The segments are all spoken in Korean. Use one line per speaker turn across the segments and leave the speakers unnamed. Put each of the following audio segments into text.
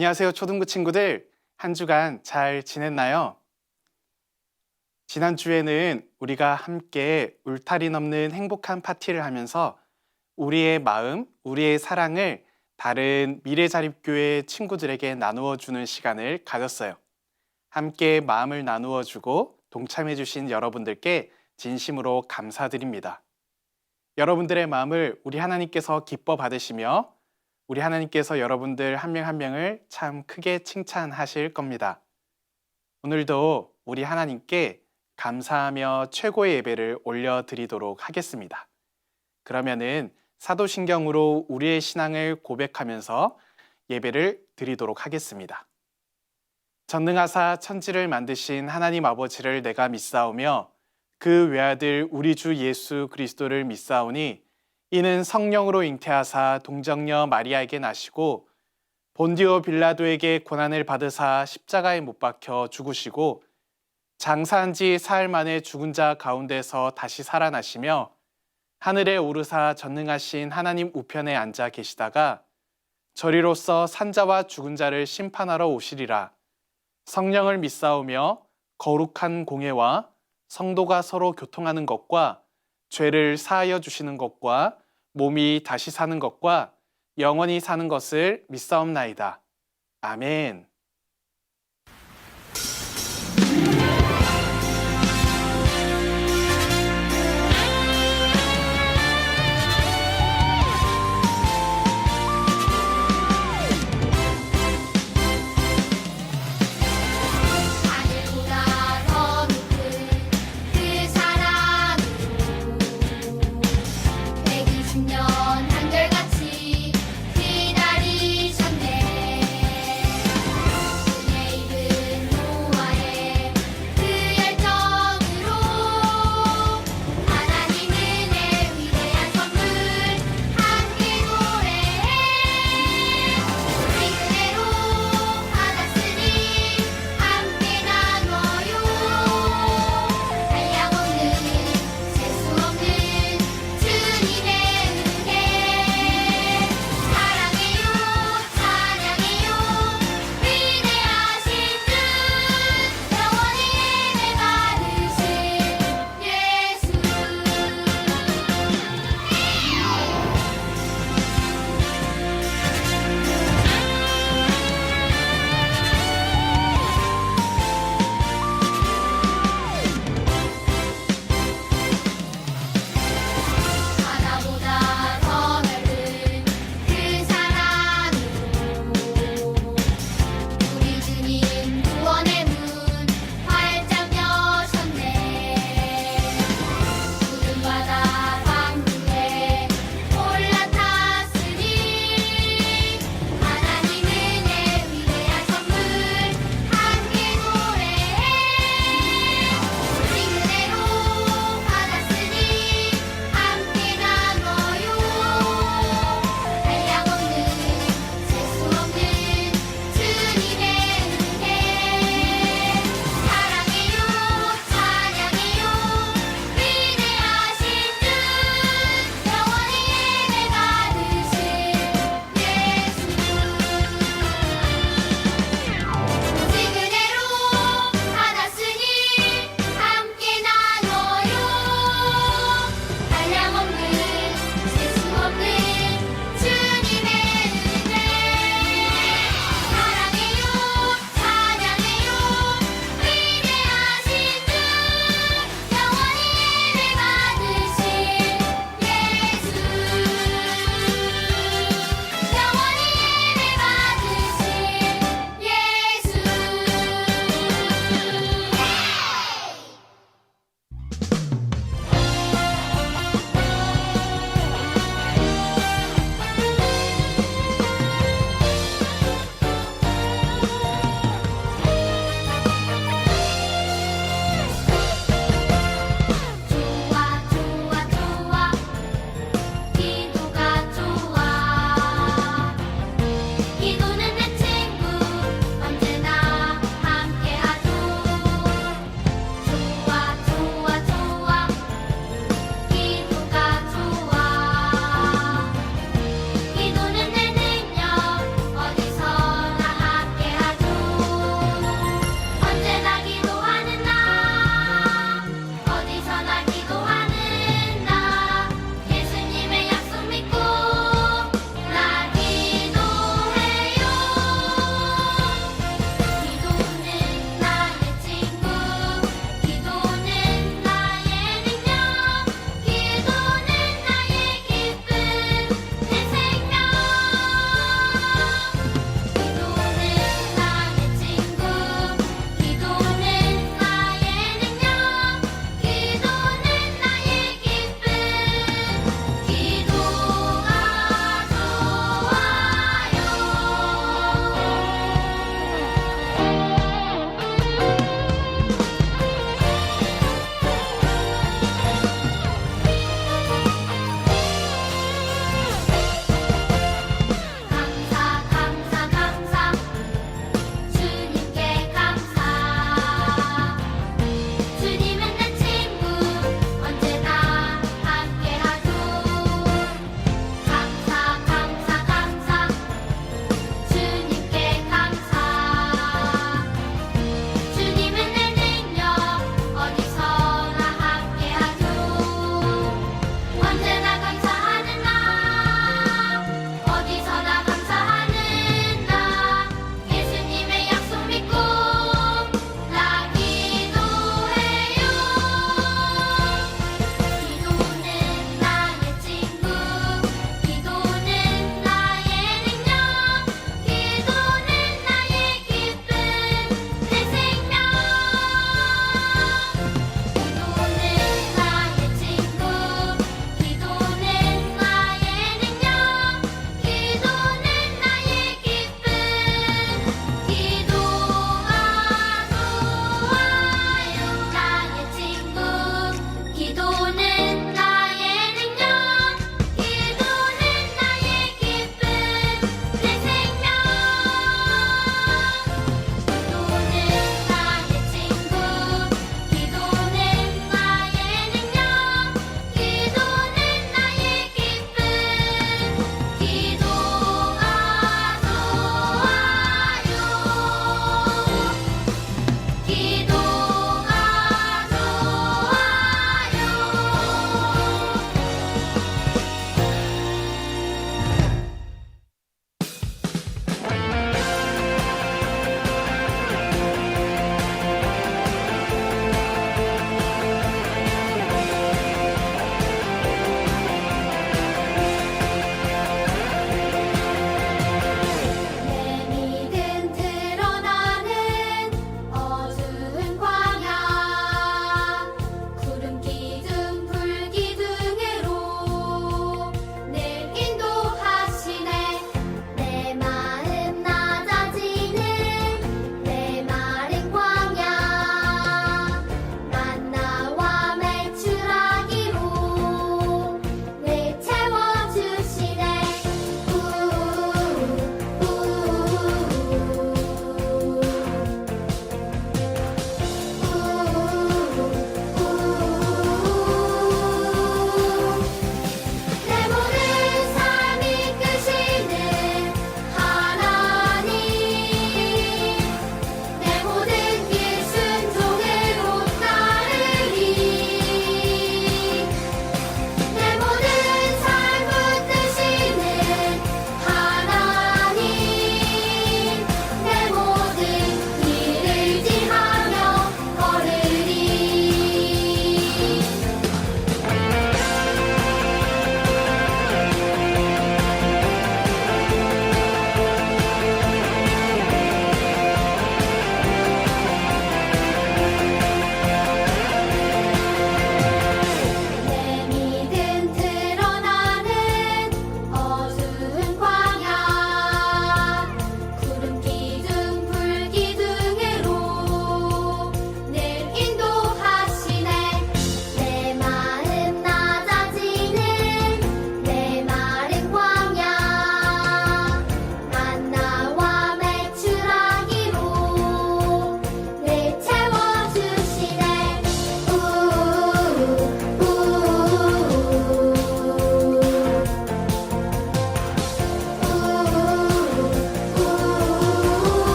안녕하세요, 초등부 친구들. 한 주간 잘 지냈나요? 지난주에는 우리가 함께 울타리 넘는 행복한 파티를 하면서 우리의 마음, 우리의 사랑을 다른 미래자립교회 친구들에게 나누어 주는 시간을 가졌어요. 함께 마음을 나누어 주고 동참해 주신 여러분들께 진심으로 감사드립니다. 여러분들의 마음을 우리 하나님께서 기뻐 받으시며 우리 하나님께서 여러분들 한 명 한 명을 참 크게 칭찬하실 겁니다. 오늘도 우리 하나님께 감사하며 최고의 예배를 올려드리도록 하겠습니다. 그러면은 사도신경으로 우리의 신앙을 고백하면서 예배를 드리도록 하겠습니다. 전능하사 천지를 만드신 하나님 아버지를 내가 믿사오며 그 외아들 우리 주 예수 그리스도를 믿사오니 이는 성령으로 잉태하사 동정녀 마리아에게 나시고 본디오 빌라도에게 고난을 받으사 십자가에 못 박혀 죽으시고 장사한 지 사흘 만에 죽은 자 가운데서 다시 살아나시며 하늘에 오르사 전능하신 하나님 우편에 앉아 계시다가 저리로서 산자와 죽은 자를 심판하러 오시리라. 성령을 믿사오며 거룩한 공예와 성도가 서로 교통하는 것과 죄를 사하여 주시는 것과 몸이 다시 사는 것과 영원히 사는 것을 믿사옵나이다. 아멘.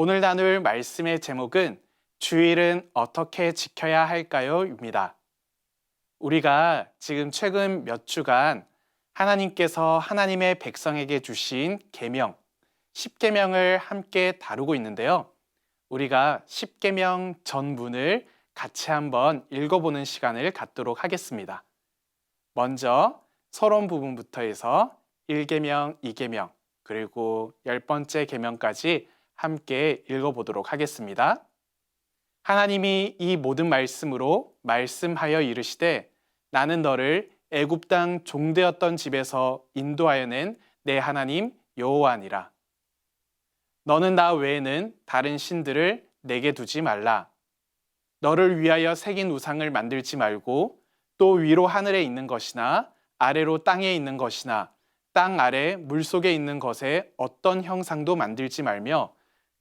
오늘 나눌 말씀의 제목은 주일은 어떻게 지켜야 할까요? 입니다. 우리가 지금 최근 몇 주간 하나님께서 하나님의 백성에게 주신 계명, 십계명을 함께 다루고 있는데요. 우리가 십계명 전문을 같이 한번 읽어보는 시간을 갖도록 하겠습니다. 먼저 서론 부분부터 해서 1계명, 2계명, 그리고 10번째 계명까지 함께 읽어보도록 하겠습니다. 하나님이 이 모든 말씀으로 말씀하여 이르시되 나는 너를 애굽 땅 종되었던 집에서 인도하여 낸 내 하나님 여호와니라. 너는 나 외에는 다른 신들을 내게 두지 말라. 너를 위하여 새긴 우상을 만들지 말고 또 위로 하늘에 있는 것이나 아래로 땅에 있는 것이나 땅 아래 물속에 있는 것에 어떤 형상도 만들지 말며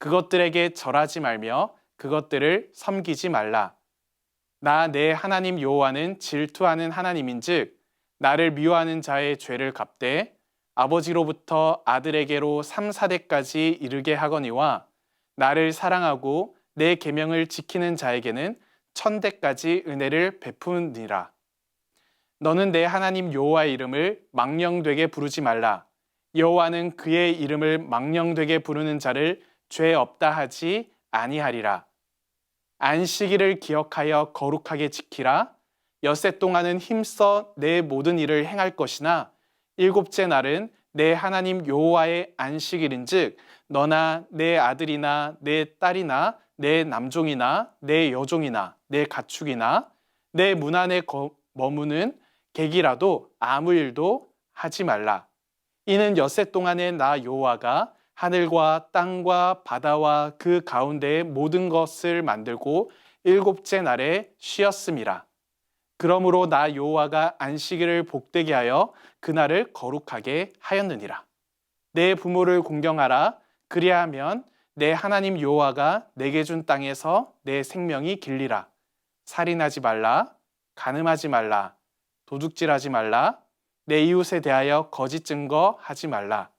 그것들에게 절하지 말며 그것들을 섬기지 말라. 나 내 하나님 여호와는 질투하는 하나님인즉 나를 미워하는 자의 죄를 갚되 아버지로부터 아들에게로 3, 4대까지 이르게 하거니와 나를 사랑하고 내 계명을 지키는 자에게는 1000대까지 은혜를 베푸니라. 너는 내 하나님 여호와의 이름을 망령되게 부르지 말라. 여호와는 그의 이름을 망령되게 부르는 자를 죄 없다 하지 아니하리라. 안식일을 기억하여 거룩하게 지키라. 엿새 동안은 힘써 내 모든 일을 행할 것이나 일곱째 날은 내 하나님 여호와의 안식일인즉 너나 내 아들이나 내 딸이나 내 남종이나 내 여종이나 내 가축이나 내 문 안에 머무는 객이라도 아무 일도 하지 말라. 이는 엿새 동안에 나 여호와가 하늘과 땅과 바다와 그 가운데의 모든 것을 만들고 일곱째 날에 쉬었음이라. 그러므로 나 여호와가 안식일을 복되게 하여 그날을 거룩하게 하였느니라. 내 부모를 공경하라. 그리하면 내 하나님 여호와가 내게 준 땅에서 내 생명이 길리라. 살인하지 말라. 간음하지 말라. 도둑질하지 말라. 내 이웃에 대하여 거짓 증거하지 말라.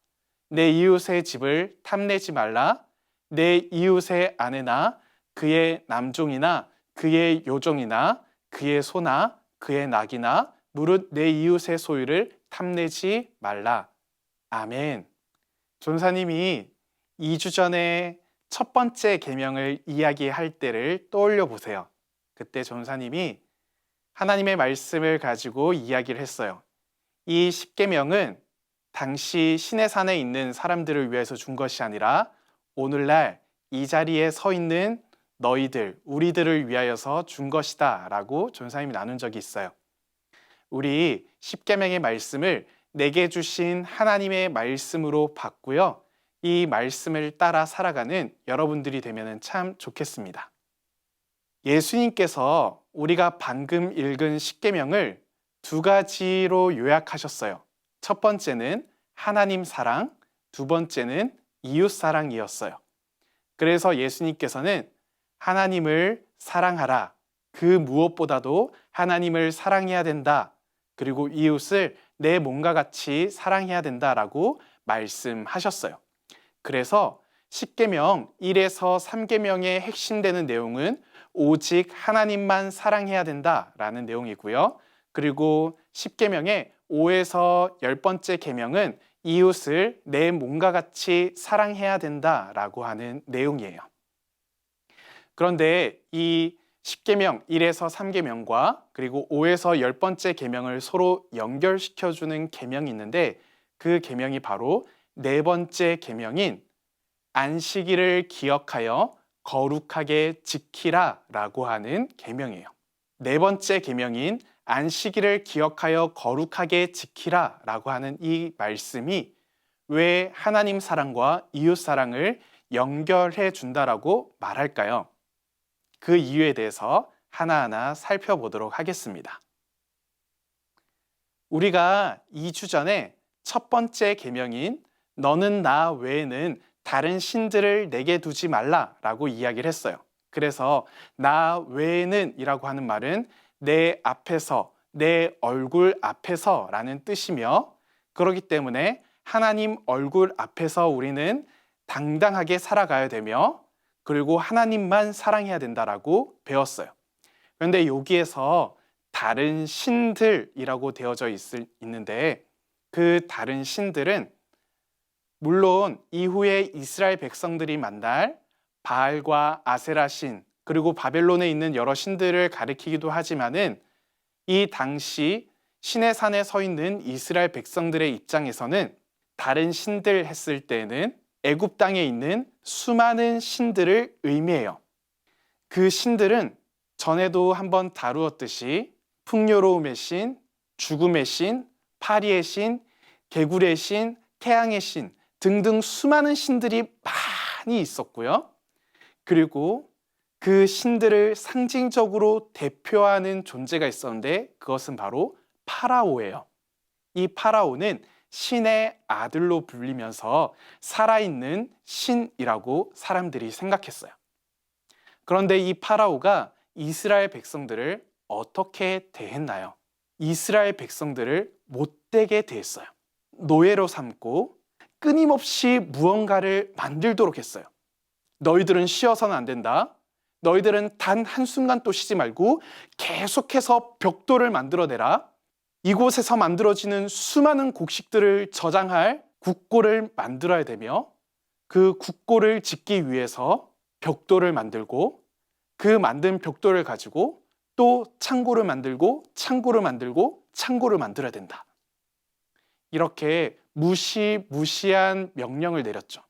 내 이웃의 집을 탐내지 말라. 내 이웃의 아내나 그의 남종이나 그의 여종이나 그의 소나 그의 낙이나 무릇 내 이웃의 소유를 탐내지 말라. 아멘. 전사님이 2주 전에 첫 번째 계명을 이야기할 때를 떠올려 보세요. 그때 전사님이 하나님의 말씀을 가지고 이야기를 했어요. 이 십계명은 당시 시내산에 있는 사람들을 위해서 준 것이 아니라 오늘날 이 자리에 서 있는 너희들, 우리들을 위하여서 준 것이다 라고 전사님이 나눈 적이 있어요. 우리 십계명의 말씀을 내게 주신 하나님의 말씀으로 받고요. 이 말씀을 따라 살아가는 여러분들이 되면 참 좋겠습니다. 예수님께서 우리가 방금 읽은 십계명을 두 가지로 요약하셨어요. 첫 번째는 하나님 사랑, 두 번째는 이웃 사랑이었어요. 그래서 예수님께서는 하나님을 사랑하라. 그 무엇보다도 하나님을 사랑해야 된다. 그리고 이웃을 내 몸과 같이 사랑해야 된다라고 말씀하셨어요. 그래서 십계명 1에서 3계명의 핵심되는 내용은 오직 하나님만 사랑해야 된다라는 내용이고요. 그리고 십계명의 5에서 10번째 계명은 이웃을 내 몸과 같이 사랑해야 된다라고 하는 내용이에요. 그런데 이 십계명 1에서 3계명과 그리고 5에서 10번째 계명을 서로 연결시켜주는 계명이 있는데 그 계명이 바로 네 번째 계명인 안식일을 기억하여 거룩하게 지키라 라고 하는 계명이에요. 네 번째 계명인 안식일을 기억하여 거룩하게 지키라 라고 하는 이 말씀이 왜 하나님 사랑과 이웃 사랑을 연결해 준다라고 말할까요? 그 이유에 대해서 하나하나 살펴보도록 하겠습니다. 우리가 2주 전에 첫 번째 계명인 너는 나 외에는 다른 신들을 내게 두지 말라라고 이야기를 했어요. 그래서 나 외에는 이라고 하는 말은 내 앞에서, 내 얼굴 앞에서 라는 뜻이며 그렇기 때문에 하나님 얼굴 앞에서 우리는 당당하게 살아가야 되며 그리고 하나님만 사랑해야 된다라고 배웠어요. 그런데 여기에서 다른 신들이라고 되어져 있는데 그 다른 신들은 물론 이후에 이스라엘 백성들이 만날 바알과 아세라 신, 그리고 바벨론에 있는 여러 신들을 가리키기도 하지만은 이 당시 신의 산에 서 있는 이스라엘 백성들의 입장에서는 다른 신들 했을 때는 애굽 땅에 있는 수많은 신들을 의미해요. 그 신들은 전에도 한번 다루었듯이 풍요로움의 신, 죽음의 신, 파리의 신, 개굴의 신, 태양의 신 등등 수많은 신들이 많이 있었고요. 그리고 그 신들을 상징적으로 대표하는 존재가 있었는데 그것은 바로 파라오예요. 이 파라오는 신의 아들로 불리면서 살아있는 신이라고 사람들이 생각했어요. 그런데 이 파라오가 이스라엘 백성들을 어떻게 대했나요? 이스라엘 백성들을 못되게 대했어요. 노예로 삼고 끊임없이 무언가를 만들도록 했어요. 너희들은 쉬어서는 안 된다. 너희들은 단 한순간 또 쉬지 말고 계속해서 벽돌을 만들어내라. 이곳에서 만들어지는 수많은 곡식들을 저장할 국고를 만들어야 되며 그 국고를 짓기 위해서 벽돌을 만들고 그 만든 벽돌을 가지고 또 창고를 만들고 창고를 만들고 창고를 만들어야 된다. 이렇게 무시무시한 명령을 내렸죠.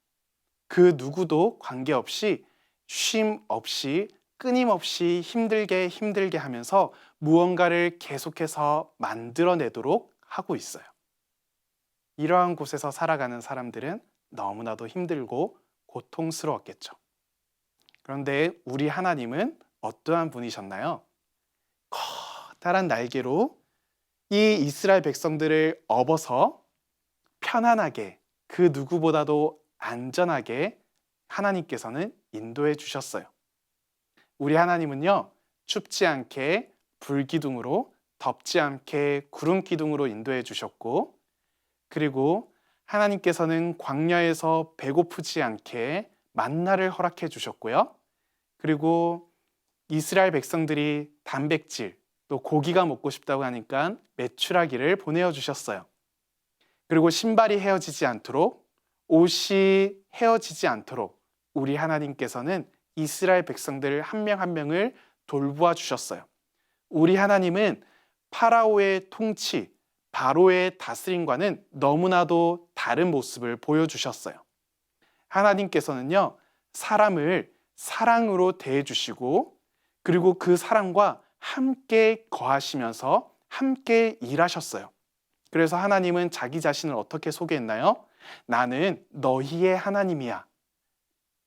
그 누구도 관계없이 쉼 없이 끊임없이 힘들게 하면서 무언가를 계속해서 만들어내도록 하고 있어요. 이러한 곳에서 살아가는 사람들은 너무나도 힘들고 고통스러웠겠죠. 그런데 우리 하나님은 어떠한 분이셨나요? 커다란 날개로 이 이스라엘 백성들을 업어서 편안하게 그 누구보다도 안전하게 하나님께서는 인도해 주셨어요. 우리 하나님은요, 춥지 않게 불기둥으로, 덥지 않게 구름기둥으로 인도해 주셨고, 그리고 하나님께서는 광야에서 배고프지 않게 만나를 허락해 주셨고요. 그리고 이스라엘 백성들이 단백질, 또 고기가 먹고 싶다고 하니까 메추라기를 보내어 주셨어요. 그리고 신발이 헤어지지 않도록, 옷이 헤어지지 않도록 우리 하나님께서는 이스라엘 백성들 한 명 한 명을 돌보아 주셨어요. 우리 하나님은 파라오의 통치, 바로의 다스림과는 너무나도 다른 모습을 보여주셨어요. 하나님께서는요, 사람을 사랑으로 대해주시고 그리고 그 사랑과 함께 거하시면서 함께 일하셨어요. 그래서 하나님은 자기 자신을 어떻게 소개했나요? 나는 너희의 하나님이야.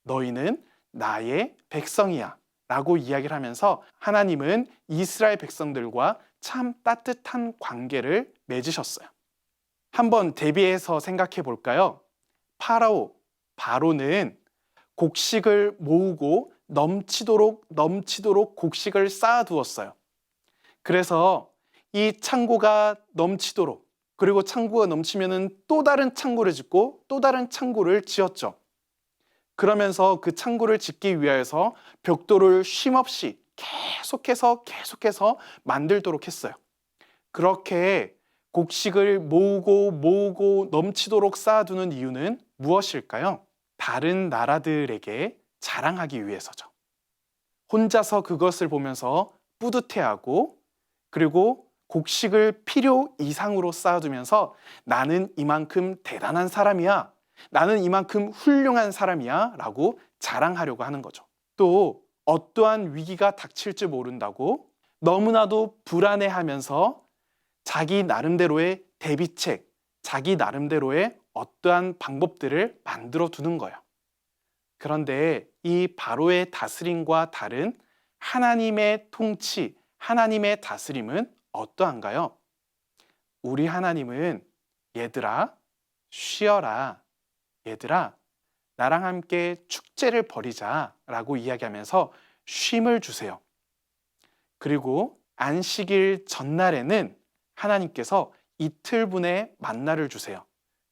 너희는 나의 백성이야. 라고 이야기를 하면서 하나님은 이스라엘 백성들과 참 따뜻한 관계를 맺으셨어요. 한번 대비해서 생각해 볼까요? 바로는 곡식을 모으고 넘치도록 곡식을 쌓아두었어요. 그래서 이 창고가 넘치도록, 그리고 창고가 넘치면은 또 다른 창고를 짓고 또 다른 창고를 지었죠. 그러면서 그 창고를 짓기 위해서 벽돌을 쉼없이 계속해서 만들도록 했어요. 그렇게 곡식을 모으고 넘치도록 쌓아두는 이유는 무엇일까요? 다른 나라들에게 자랑하기 위해서죠. 혼자서 그것을 보면서 뿌듯해하고 그리고 곡식을 필요 이상으로 쌓아두면서 나는 이만큼 대단한 사람이야, 나는 이만큼 훌륭한 사람이야 라고 자랑하려고 하는 거죠. 또 어떠한 위기가 닥칠지 모른다고 너무나도 불안해하면서 자기 나름대로의 대비책, 자기 나름대로의 어떠한 방법들을 만들어 두는 거예요. 그런데 이 바로의 다스림과 다른 하나님의 통치, 하나님의 다스림은 어떠한가요? 우리 하나님은 얘들아 쉬어라, 얘들아 나랑 함께 축제를 벌이자 라고 이야기하면서 쉼을 주세요. 그리고 안식일 전날에는 하나님께서 이틀분의 만나를 주세요.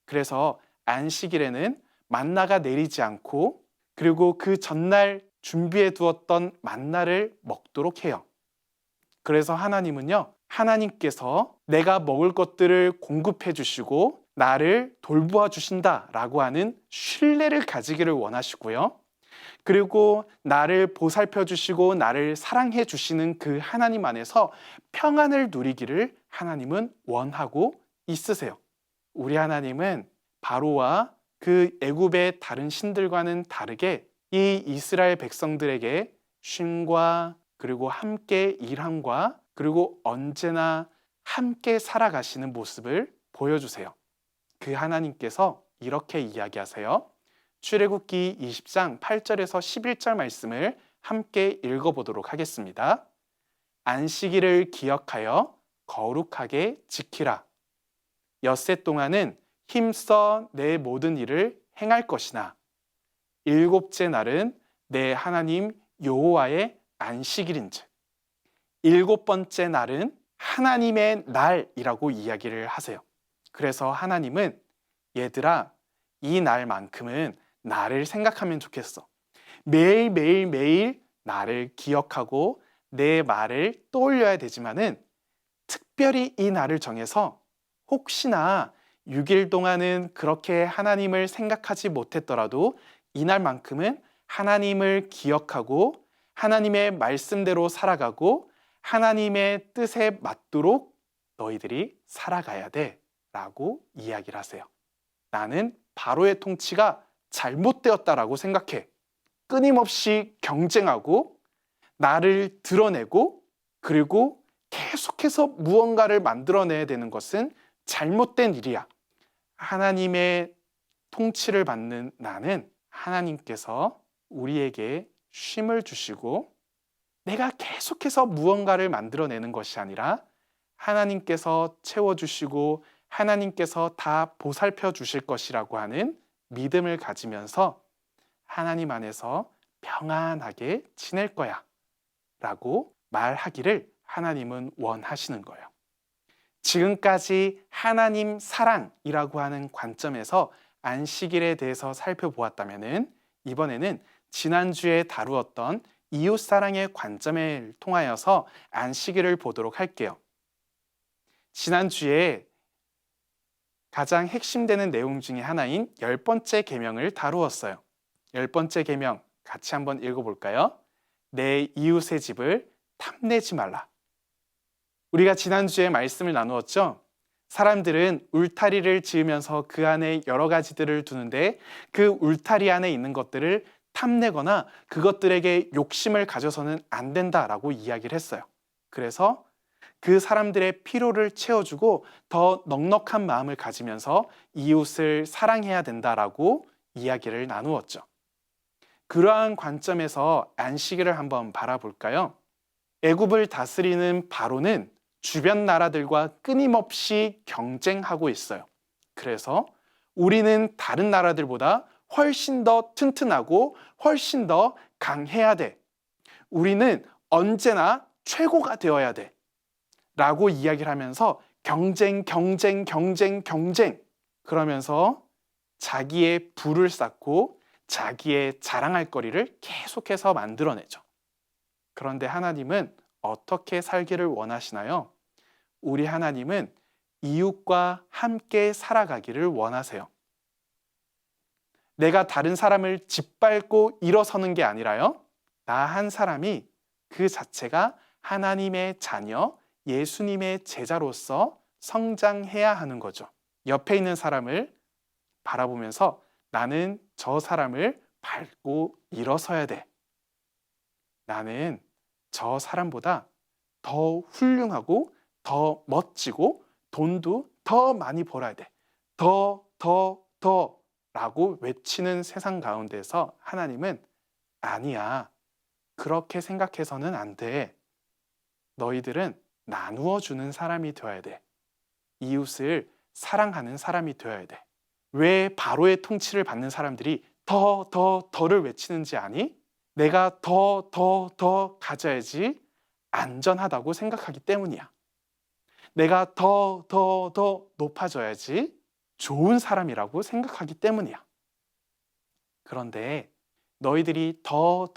그래서 안식일에는 만나가 내리지 않고 그리고 그 전날 준비해 두었던 만나를 먹도록 해요. 그래서 하나님은요, 하나님께서 내가 먹을 것들을 공급해 주시고 나를 돌보아 주신다라고 하는 신뢰를 가지기를 원하시고요. 그리고 나를 보살펴 주시고 나를 사랑해 주시는 그 하나님 안에서 평안을 누리기를 하나님은 원하고 있으세요. 우리 하나님은 바로와 그 애굽의 다른 신들과는 다르게 이 이스라엘 백성들에게 쉼과 그리고 함께 일함과 그리고 언제나 함께 살아가시는 모습을 보여주세요. 그 하나님께서 이렇게 이야기하세요. 출애굽기 20장 8절에서 11절 말씀을 함께 읽어보도록 하겠습니다. 안식일을 기억하여 거룩하게 지키라. 엿새 동안은 힘써 내 모든 일을 행할 것이나 일곱째 날은 내 하나님 여호와의 안식일인즉 일곱 번째 날은 하나님의 날이라고 이야기를 하세요. 그래서 하나님은 얘들아, 이 날만큼은 나를 생각하면 좋겠어. 매일 나를 기억하고 내 말을 떠올려야 되지만은 특별히 이 날을 정해서 혹시나 6일 동안은 그렇게 하나님을 생각하지 못했더라도 이날만큼은 하나님을 기억하고 하나님의 말씀대로 살아가고 하나님의 뜻에 맞도록 너희들이 살아가야 돼 라고 이야기를 하세요. 나는 바로의 통치가 잘못되었다라고 생각해. 끊임없이 경쟁하고 나를 드러내고 그리고 계속해서 무언가를 만들어내야 되는 것은 잘못된 일이야. 하나님의 통치를 받는 나는 하나님께서 우리에게 쉼을 주시고 내가 계속해서 무언가를 만들어내는 것이 아니라 하나님께서 채워주시고 하나님께서 다 보살펴 주실 것이라고 하는 믿음을 가지면서 하나님 안에서 평안하게 지낼 거야 라고 말하기를 하나님은 원하시는 거예요. 지금까지 하나님 사랑이라고 하는 관점에서 안식일에 대해서 살펴보았다면 이번에는 지난주에 다루었던 이웃사랑의 관점을 통하여서 안식일을 보도록 할게요. 지난주에 가장 핵심되는 내용 중에 하나인 10번째 계명을 다루었어요. 10번째 계명 같이 한번 읽어볼까요? 내 이웃의 집을 탐내지 말라. 우리가 지난주에 말씀을 나누었죠? 사람들은 울타리를 지으면서 그 안에 여러 가지들을 두는데 그 울타리 안에 있는 것들을 탐내거나 그것들에게 욕심을 가져서는 안 된다라고 이야기를 했어요. 그래서 그 사람들의 필요를 채워주고 더 넉넉한 마음을 가지면서 이웃을 사랑해야 된다라고 이야기를 나누었죠. 그러한 관점에서 안식일을 한번 바라볼까요? 애굽을 다스리는 바로는 주변 나라들과 끊임없이 경쟁하고 있어요. 그래서 우리는 다른 나라들보다 훨씬 더 튼튼하고 훨씬 더 강해야 돼. 우리는 언제나 최고가 되어야 돼. 라고 이야기를 하면서 경쟁 그러면서 자기의 부를 쌓고 자기의 자랑할 거리를 계속해서 만들어내죠. 그런데 하나님은 어떻게 살기를 원하시나요? 우리 하나님은 이웃과 함께 살아가기를 원하세요. 내가 다른 사람을 짓밟고 일어서는 게 아니라요. 나 한 사람이 그 자체가 하나님의 자녀, 예수님의 제자로서 성장해야 하는 거죠. 옆에 있는 사람을 바라보면서 나는 저 사람을 밟고 일어서야 돼. 나는 저 사람보다 더 훌륭하고 더 멋지고 돈도 더 많이 벌어야 돼. 더 라고 외치는 세상 가운데서 하나님은 아니야. 그렇게 생각해서는 안 돼. 너희들은 나누어 주는 사람이 되어야 돼. 이웃을 사랑하는 사람이 되어야 돼. 왜 바로의 통치를 받는 사람들이 더를 외치는지 아니? 내가 더 가져야지 안전하다고 생각하기 때문이야. 내가 더 높아져야지 좋은 사람이라고 생각하기 때문이야. 그런데 너희들이 더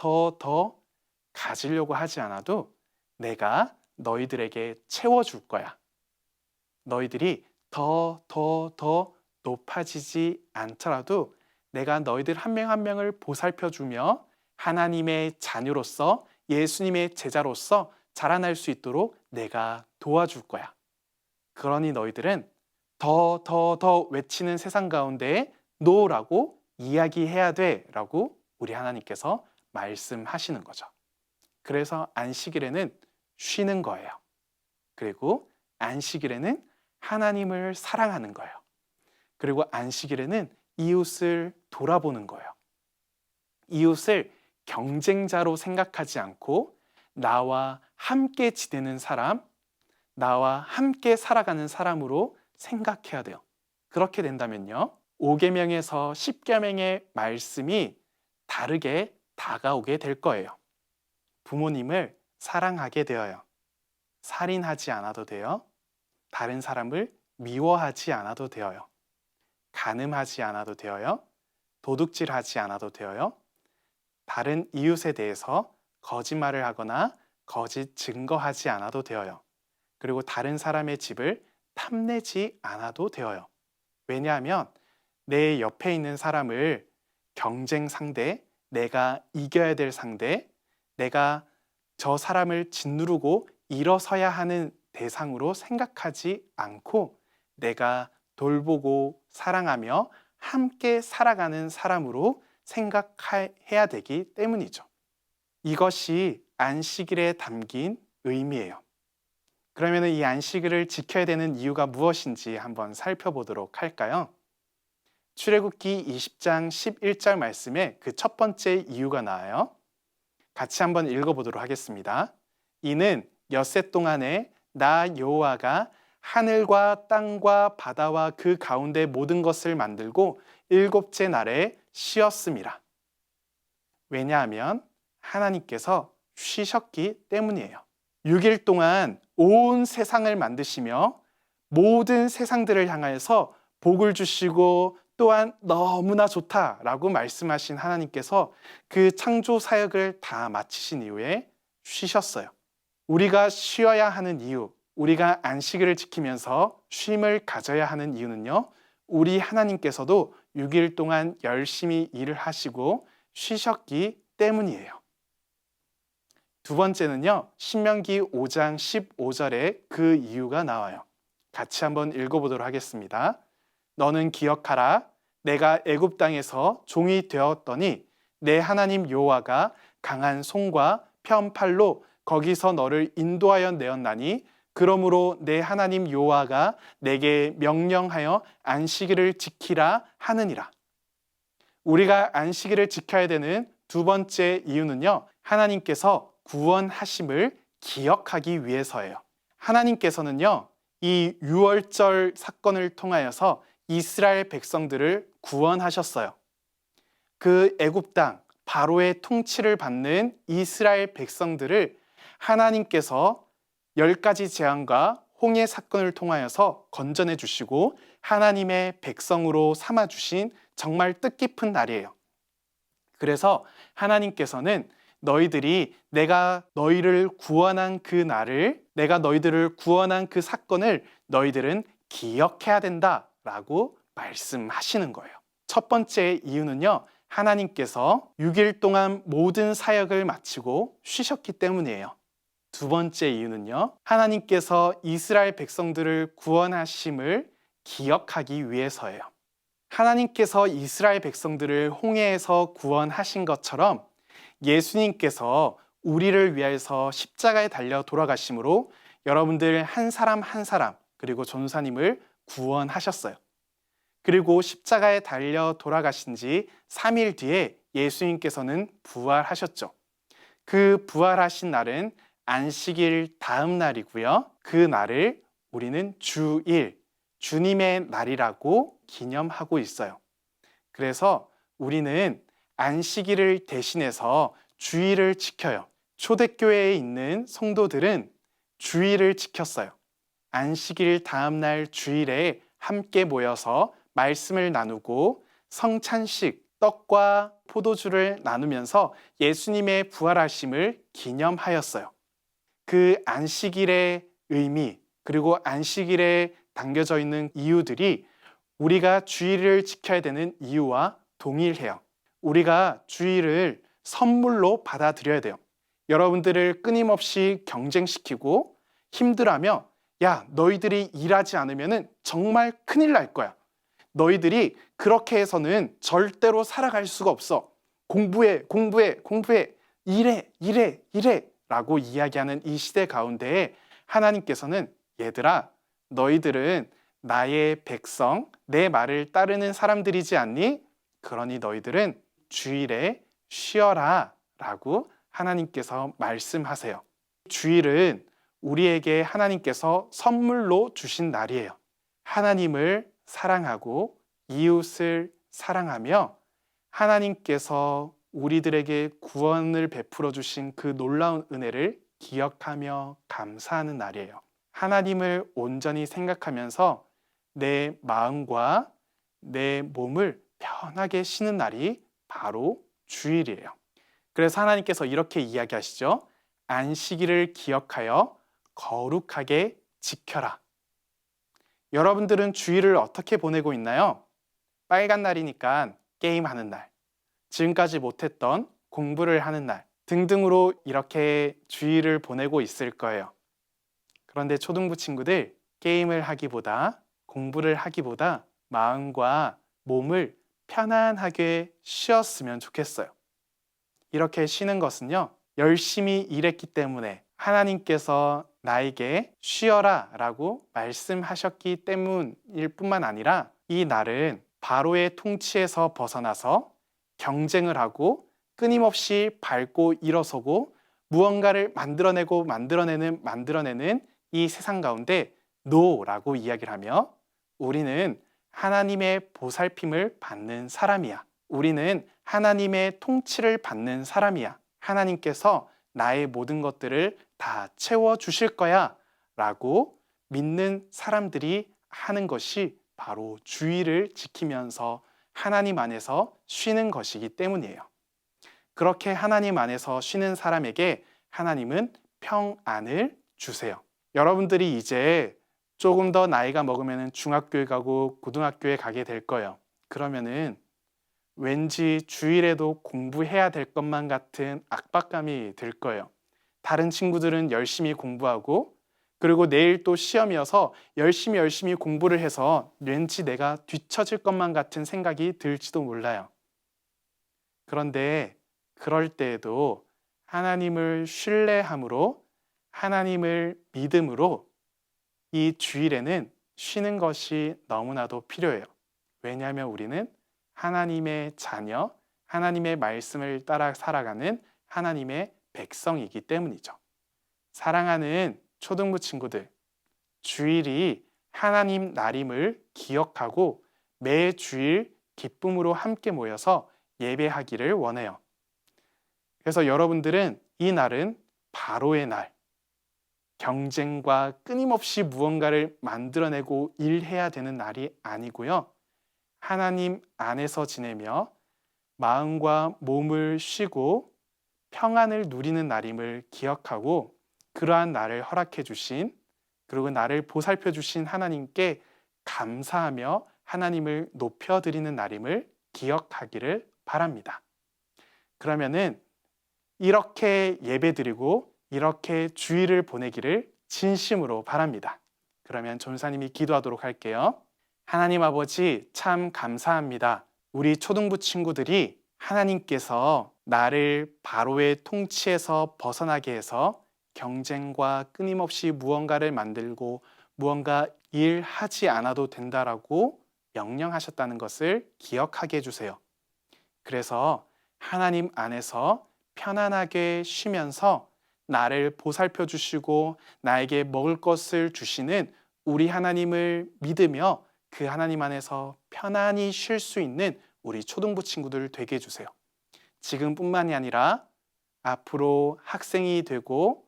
가지려고 하지 않아도 내가 너희들에게 채워줄 거야. 너희들이 더 높아지지 않더라도 내가 너희들 한 명 한 명을 보살펴주며 하나님의 자녀로서 예수님의 제자로서 자라날 수 있도록 내가 도와줄 거야. 그러니 너희들은 더 외치는 세상 가운데 노라고 이야기해야 돼 라고 우리 하나님께서 말씀하시는 거죠. 그래서 안식일에는 쉬는 거예요. 그리고 안식일에는 하나님을 사랑하는 거예요. 그리고 안식일에는 이웃을 돌아보는 거예요. 이웃을 경쟁자로 생각하지 않고 나와 함께 지내는 사람, 나와 함께 살아가는 사람으로 생각해야 돼요. 그렇게 된다면요, 5계명에서 10계명의 말씀이 다르게 다가오게 될 거예요. 부모님을 사랑하게 되어요. 살인하지 않아도 돼요. 다른 사람을 미워하지 않아도 되어요. 간음하지 않아도 되어요. 도둑질하지 않아도 되어요. 다른 이웃에 대해서 거짓말을 하거나 거짓 증거하지 않아도 되어요. 그리고 다른 사람의 집을 탐내지 않아도 되어요. 왜냐하면 내 옆에 있는 사람을 경쟁 상대, 내가 이겨야 될 상대, 내가 저 사람을 짓누르고 일어서야 하는 대상으로 생각하지 않고 내가 돌보고 사랑하며 함께 살아가는 사람으로 생각해야 되기 때문이죠. 이것이 안식일에 담긴 의미예요. 그러면 이 안식일을 지켜야 되는 이유가 무엇인지 한번 살펴보도록 할까요? 출애굽기 20장 11절 말씀에 그 첫 번째 이유가 나와요. 같이 한번 읽어보도록 하겠습니다. 이는 엿새 동안에 나 여호와가 하늘과 땅과 바다와 그 가운데 모든 것을 만들고 일곱째 날에 쉬었음이라. 왜냐하면 하나님께서 쉬셨기 때문이에요. 6일 동안 온 세상을 만드시며 모든 세상들을 향하여서 복을 주시고 또한 너무나 좋다라고 말씀하신 하나님께서 그 창조 사역을 다 마치신 이후에 쉬셨어요. 우리가 쉬어야 하는 이유, 우리가 안식일을 지키면서 쉼을 가져야 하는 이유는요, 우리 하나님께서도 6일 동안 열심히 일을 하시고 쉬셨기 때문이에요. 두 번째는요, 신명기 5장 15절에 그 이유가 나와요. 같이 한번 읽어보도록 하겠습니다. 너는 기억하라. 내가 애굽 땅에서 종이 되었더니 내 하나님 여호와가 강한 손과 편팔로 거기서 너를 인도하여 내었나니 그러므로 내 하나님 여호와가 내게 명령하여 안식일을 지키라 하느니라. 우리가 안식일을 지켜야 되는 두 번째 이유는요, 하나님께서 구원하심을 기억하기 위해서예요. 하나님께서는요, 이 유월절 사건을 통하여서 이스라엘 백성들을 구원하셨어요. 그 애굽 땅 바로의 통치를 받는 이스라엘 백성들을 하나님께서 10가지 재앙과 홍해 사건을 통하여서 건져내 주시고 하나님의 백성으로 삼아 주신 정말 뜻깊은 날이에요. 그래서 하나님께서는 너희들이 내가 너희를 구원한 그 날을, 내가 너희들을 구원한 그 사건을 너희들은 기억해야 된다라고 말씀하시는 거예요. 첫 번째 이유는요, 하나님께서 6일 동안 모든 사역을 마치고 쉬셨기 때문이에요. 두 번째 이유는요, 하나님께서 이스라엘 백성들을 구원하심을 기억하기 위해서예요. 하나님께서 이스라엘 백성들을 홍해에서 구원하신 것처럼 예수님께서 우리를 위해서 십자가에 달려 돌아가심으로 여러분들 한 사람 한 사람 그리고 전도사님을 구원하셨어요. 그리고 십자가에 달려 돌아가신 지 3일 뒤에 예수님께서는 부활하셨죠. 그 부활하신 날은 안식일 다음 날이고요. 그 날을 우리는 주일, 주님의 날이라고 기념하고 있어요. 그래서 우리는 안식일을 대신해서 주일을 지켜요. 초대교회에 있는 성도들은 주일을 지켰어요. 안식일 다음 날 주일에 함께 모여서 말씀을 나누고 성찬식, 떡과 포도주를 나누면서 예수님의 부활하심을 기념하였어요. 그 안식일의 의미, 그리고 안식일에 담겨져 있는 이유들이 우리가 주일을 지켜야 되는 이유와 동일해요. 우리가 주일을 선물로 받아들여야 돼요. 여러분들을 끊임없이 경쟁시키고 힘들어하며, 야, 너희들이 일하지 않으면 정말 큰일 날 거야. 너희들이 그렇게 해서는 절대로 살아갈 수가 없어. 공부해, 공부해, 공부해. 일해 라고 이야기하는 이 시대 가운데에 하나님께서는, 얘들아, 너희들은 나의 백성, 내 말을 따르는 사람들이지 않니? 그러니 너희들은 주일에 쉬어라 라고 하나님께서 말씀하세요. 주일은 우리에게 하나님께서 선물로 주신 날이에요. 하나님을 사랑하고 이웃을 사랑하며 하나님께서 우리들에게 구원을 베풀어 주신 그 놀라운 은혜를 기억하며 감사하는 날이에요. 하나님을 온전히 생각하면서 내 마음과 내 몸을 편하게 쉬는 날이 바로 주일이에요. 그래서 하나님께서 이렇게 이야기하시죠. 안식일을 기억하여 거룩하게 지켜라. 여러분들은 주일을 어떻게 보내고 있나요? 빨간 날이니까 게임하는 날, 지금까지 못했던 공부를 하는 날 등등으로 이렇게 주일을 보내고 있을 거예요. 그런데 초등부 친구들, 게임을 하기보다, 공부를 하기보다 마음과 몸을 편안하게 쉬었으면 좋겠어요. 이렇게 쉬는 것은요, 열심히 일했기 때문에 하나님께서 나에게 쉬어라 라고 말씀하셨기 때문일 뿐만 아니라, 이 날은 바로의 통치에서 벗어나서 경쟁을 하고 끊임없이 밟고 일어서고 무언가를 만들어내는 이 세상 가운데 노라고 이야기를 하며, 우리는 하나님의 보살핌을 받는 사람이야. 우리는 하나님의 통치를 받는 사람이야. 하나님께서 나의 모든 것들을 다 채워주실 거야 라고 믿는 사람들이 하는 것이 바로 주일을 지키면서 하나님 안에서 쉬는 것이기 때문이에요. 그렇게 하나님 안에서 쉬는 사람에게 하나님은 평안을 주세요. 여러분들이 이제 조금 더 나이가 먹으면 중학교에 가고 고등학교에 가게 될 거예요. 그러면은 왠지 주일에도 공부해야 될 것만 같은 압박감이 들 거예요. 다른 친구들은 열심히 공부하고, 그리고 내일 또 시험이어서 열심히 공부를 해서 왠지 내가 뒤처질 것만 같은 생각이 들지도 몰라요. 그런데 그럴 때에도 하나님을 신뢰함으로, 하나님을 믿음으로 이 주일에는 쉬는 것이 너무나도 필요해요. 왜냐하면 우리는 하나님의 자녀, 하나님의 말씀을 따라 살아가는 하나님의 백성이기 때문이죠. 사랑하는 초등부 친구들, 주일이 하나님 날임을 기억하고 매 주일 기쁨으로 함께 모여서 예배하기를 원해요. 그래서 여러분들은 이 날은 바로의 날, 경쟁과 끊임없이 무언가를 만들어내고 일해야 되는 날이 아니고요. 하나님 안에서 지내며 마음과 몸을 쉬고 평안을 누리는 날임을 기억하고, 그러한 날을 허락해 주신, 그리고 나를 보살펴 주신 하나님께 감사하며 하나님을 높여드리는 날임을 기억하기를 바랍니다. 그러면은 이렇게 예배드리고 이렇게 주일을 보내기를 진심으로 바랍니다. 그러면 전사님이 기도하도록 할게요. 하나님 아버지, 참 감사합니다. 우리 초등부 친구들이 하나님께서 나를 바로의 통치에서 벗어나게 해서 경쟁과 끊임없이 무언가를 만들고 무언가 일하지 않아도 된다라고 명령하셨다는 것을 기억하게 해주세요. 그래서 하나님 안에서 편안하게 쉬면서 나를 보살펴 주시고 나에게 먹을 것을 주시는 우리 하나님을 믿으며 그 하나님 안에서 편안히 쉴 수 있는 우리 초등부 친구들 되게 해주세요. 지금뿐만이 아니라 앞으로 학생이 되고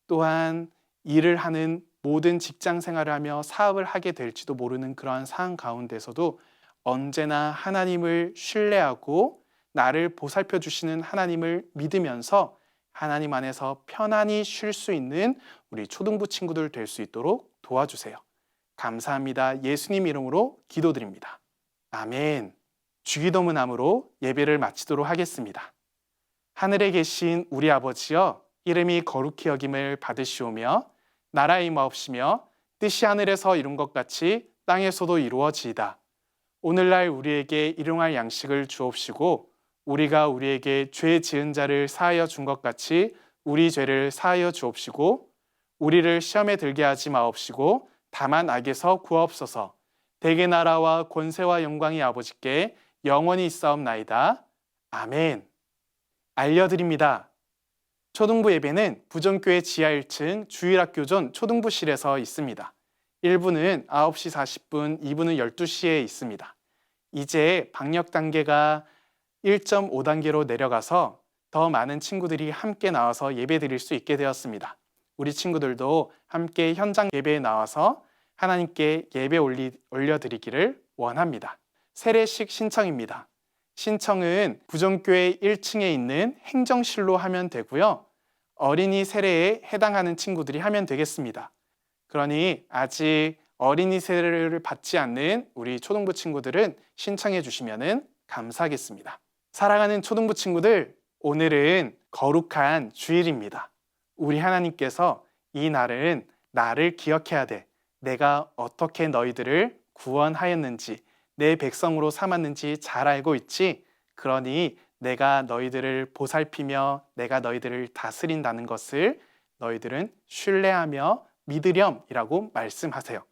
또한 일을 하는 모든 직장 생활을 하며 사업을 하게 될지도 모르는 그러한 상황 가운데서도 언제나 하나님을 신뢰하고 나를 보살펴 주시는 하나님을 믿으면서 하나님 안에서 편안히 쉴 수 있는 우리 초등부 친구들 될 수 있도록 도와주세요. 감사합니다. 예수님 이름으로 기도드립니다. 아멘. 주기도문함으로 예배를 마치도록 하겠습니다. 하늘에 계신 우리 아버지여, 이름이 거룩히 여김을 받으시오며 나라의 마옵시며 뜻이 하늘에서 이룬 것 같이 땅에서도 이루어지이다. 오늘날 우리에게 일용할 양식을 주옵시고 우리가 우리에게 죄 지은 자를 사하여 준 것 같이 우리 죄를 사하여 주옵시고 우리를 시험에 들게 하지 마옵시고 다만 악에서 구하옵소서. 대개 나라와 권세와 영광이 아버지께 영원히 있사옵나이다. 아멘. 알려드립니다. 초등부 예배는 부전교회 지하 1층 주일학교존 초등부실에서 있습니다. 1부는 9시 40분, 2부는 12시에 있습니다. 이제 방역 단계가 1.5단계로 내려가서 더 많은 친구들이 함께 나와서 예배 드릴 수 있게 되었습니다. 우리 친구들도 함께 현장 예배에 나와서 하나님께 예배 올려드리기를 원합니다. 세례식 신청입니다. 신청은 부전교회 1층에 있는 행정실로 하면 되고요. 어린이 세례에 해당하는 친구들이 하면 되겠습니다. 그러니 아직 어린이 세례를 받지 않는 우리 초등부 친구들은 신청해 주시면 감사하겠습니다. 사랑하는 초등부 친구들, 오늘은 거룩한 주일입니다. 우리 하나님께서 이 날은 나를 기억해야 돼. 내가 어떻게 너희들을 구원하였는지, 내 백성으로 삼았는지 잘 알고 있지? 그러니 내가 너희들을 보살피며 내가 너희들을 다스린다는 것을 너희들은 신뢰하며 믿으렴이라고 말씀하세요.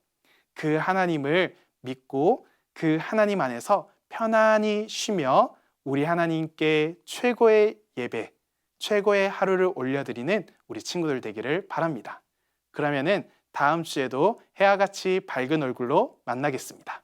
그 하나님을 믿고 그 하나님 안에서 편안히 쉬며 우리 하나님께 최고의 예배, 최고의 하루를 올려드리는 우리 친구들 되기를 바랍니다. 그러면은 다음 주에도 해와 같이 밝은 얼굴로 만나겠습니다.